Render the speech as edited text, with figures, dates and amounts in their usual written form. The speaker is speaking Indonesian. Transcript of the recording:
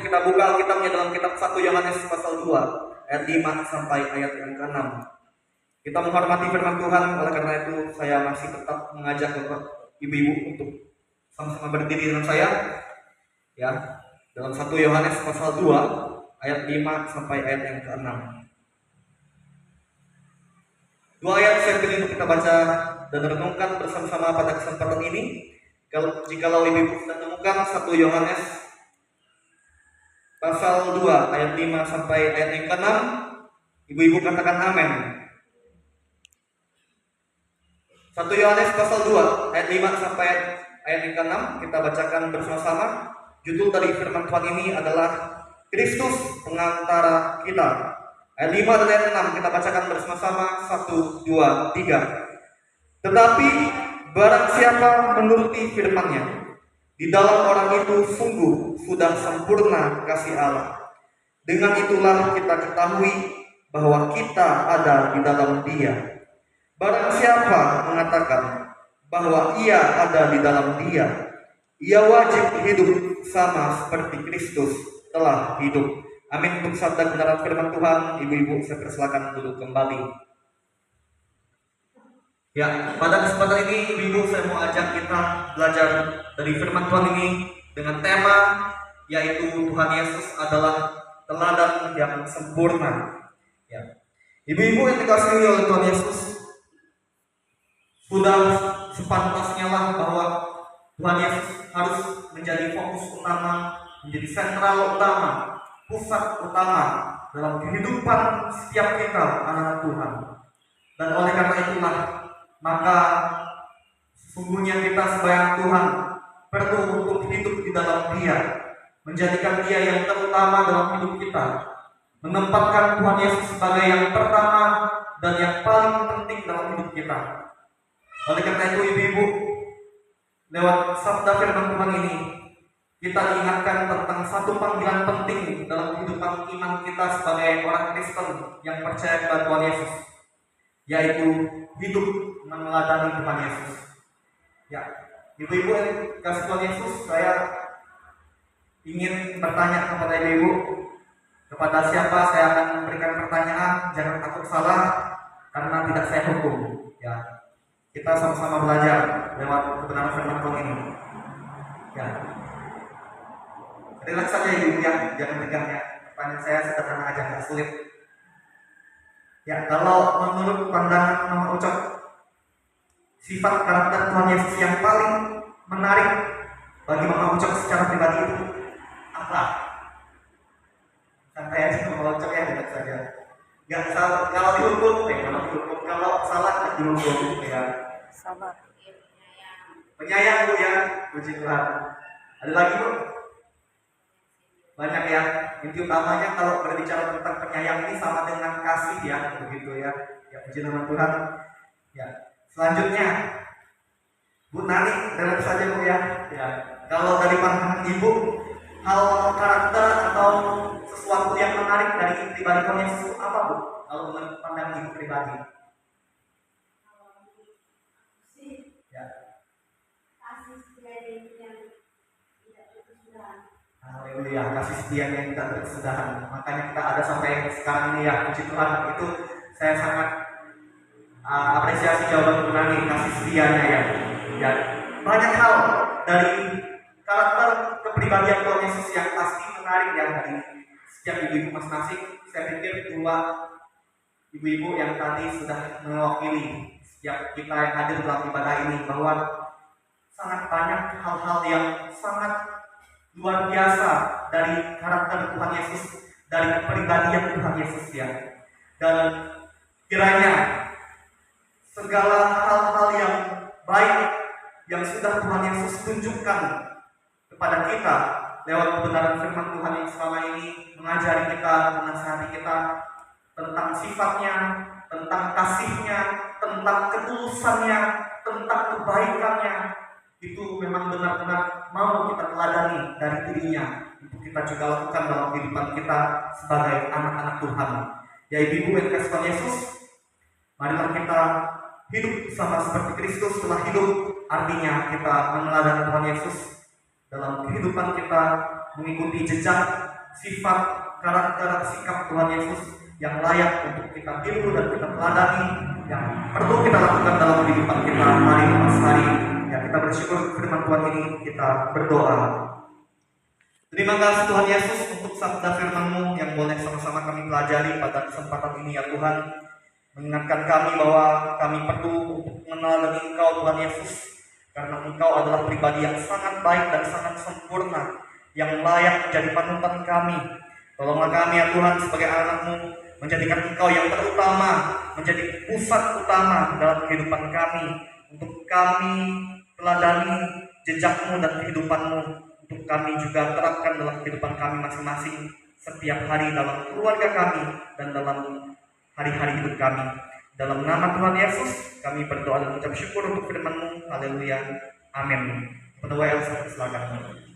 kita buka Alkitabnya dalam kitab 1 Yohanes pasal 2 ayat 5 sampai ayat yang ke-6. Kita menghormati firman Tuhan, oleh karena itu saya masih tetap mengajak Bapak Ibu-ibu untuk sama-sama berdiri dengan saya. Ya, dalam 1 Yohanes pasal 2 ayat 5 sampai ayat yang ke-6. Dua ayat saya pilih untuk kita baca dan renungkan bersama-sama pada kesempatan ini. Jikalau ibu-ibu sudah temukan 1 Yohanes pasal 2 ayat 5 sampai ayat yang ke-6, ibu-ibu katakan amin. 1 Yohanes pasal 2 ayat 5 sampai ayat yang ke-6 kita bacakan bersama-sama. Judul dari firman Tuhan ini adalah Kristus pengantara kita. Ayat 5 dan ayat 6 kita bacakan bersama-sama. 1, 2, 3. Tetapi barang siapa menuruti firman-Nya, di dalam orang itu sungguh sudah sempurna kasih Allah. Dengan itulah kita ketahui bahwa kita ada di dalam Dia. Barang siapa mengatakan bahwa ia ada di dalam Dia, ia wajib hidup sama seperti Kristus telah hidup. Amin. Untuk sabda kebenaran firman Tuhan, ibu-ibu saya persilakan duduk kembali. Ya, pada kesempatan ini ibu-ibu saya mau ajak kita belajar dari firman Tuhan ini dengan tema yaitu Tuhan Yesus adalah teladan yang sempurna. Ya. Ibu-ibu yang dikasihi oleh Tuhan Yesus, sudah sepantasnya lah bahwa Tuhan Yesus harus menjadi fokus utama, menjadi sentral utama, pusat utama dalam kehidupan setiap kita anak Tuhan. Dan oleh karena itulah maka sesungguhnya kita sebagai Tuhan perlu untuk hidup di dalam Dia, menjadikan Dia yang terutama dalam hidup kita, menempatkan Tuhan Yesus sebagai yang pertama dan yang paling penting dalam hidup kita. Oleh karena itu ibu-ibu, lewat sabda firman Tuhan ini kita diingatkan tentang satu panggilan penting dalam kehidupan iman kita sebagai orang Kristen yang percaya kepada Tuhan Yesus, yaitu hidup meneladani Tuhan Yesus. Ya, ibu-ibu yang kasih Tuhan Yesus, saya ingin bertanya kepada ibu-ibu, kepada siapa saya akan memberikan pertanyaan, jangan takut salah karena tidak saya hukum. Ya, kita sama-sama belajar lewat kebenaran firman Tuhan ini. Ya, relax saja ibu ya, jangan tegang ya. Pertanyaan saya sederhana aja, nggak sulit. Ya, kalau menurut pandangan Mama Ucok, sifat karakter Tuhan Yesus yang paling menarik bagi Mama Ucok secara pribadi itu apa? Santai aja Mama Ucok ya, relax saja. Nggak salah, kalau dihukum, kalau salah nggak dihukum ya. Sabar. Penyayang Bu ya, puji Tuhan. Ada lagi Bu? Banyak ya. Inti utamanya kalau berbicara tentang penyayang ini sama dengan kasih ya, begitu ya. Ya puji nama Tuhan. Ya. Selanjutnya, Bu Nani, relax saja Bu ya. Ya. Kalau dari pandangan Ibu, hal karakter atau sesuatu yang menarik dari pribadi Tuhan Yesus apa Bu? Kalau menurut pandangan Ibu pribadi? Ya. Haleluya, kasih setia yang tidak berkesudahan. Makanya kita ada sampai sekarang ini ya, puji Tuhan. Itu saya sangat apresiasi jawaban Bu Nani, kasih setianya ya. Ya. Banyak hal dari karakter kepribadian Tuhan Yesus yang pasti menarik ya dari setiap ibu-ibu masing-masing. Saya pikir dua ibu-ibu yang tadi sudah mewakili setiap kita yang hadir dalam ibadah ini bahwa sangat banyak hal-hal yang sangat luar biasa dari karakter Tuhan Yesus, dari kepribadian Tuhan Yesus ya. Dan kiranya segala hal-hal yang baik yang sudah Tuhan Yesus tunjukkan kepada kita lewat kebenaran firman Tuhan yang selama ini mengajari kita, menasihati kita tentang sifatnya, tentang kasihnya, tentang ketulusannya, tentang kebaikannya, itu memang benar-benar mau kita teladani dari dirinya untuk kita juga lakukan dalam kehidupan kita sebagai anak-anak Tuhan. Ya ibu-ibu yang dikasihi Tuhan Yesus, marilah kita hidup sama seperti Kristus telah hidup. Artinya kita meneladani Tuhan Yesus dalam kehidupan kita, mengikuti jejak sifat, karakter, sikap Tuhan Yesus yang layak untuk kita tiru dan kita teladani, yang perlu kita lakukan dalam kehidupan kita hari lepas hari. Ya, kita bersyukur firman Tuhan ini, kita berdoa. Terima kasih Tuhan Yesus untuk sabda firman-Mu yang boleh sama-sama kami pelajari pada kesempatan ini ya Tuhan. Mengingatkan kami bahwa kami perlu untuk mengenal Engkau Tuhan Yesus, karena Engkau adalah pribadi yang sangat baik dan sangat sempurna, yang layak menjadi panutan kami. Tolonglah kami ya Tuhan sebagai anak-Mu, menjadikan Engkau yang terutama, menjadi pusat utama dalam kehidupan kami, untuk kami teladani jejak-Mu dan kehidupan-Mu, untuk kami juga terapkan dalam kehidupan kami masing-masing setiap hari dalam keluarga kami dan dalam hari-hari hidup kami. Dalam nama Tuhan Yesus kami berdoa dan mengucap syukur untuk firman-Mu. Haleluya. Amin. Penuh silakan.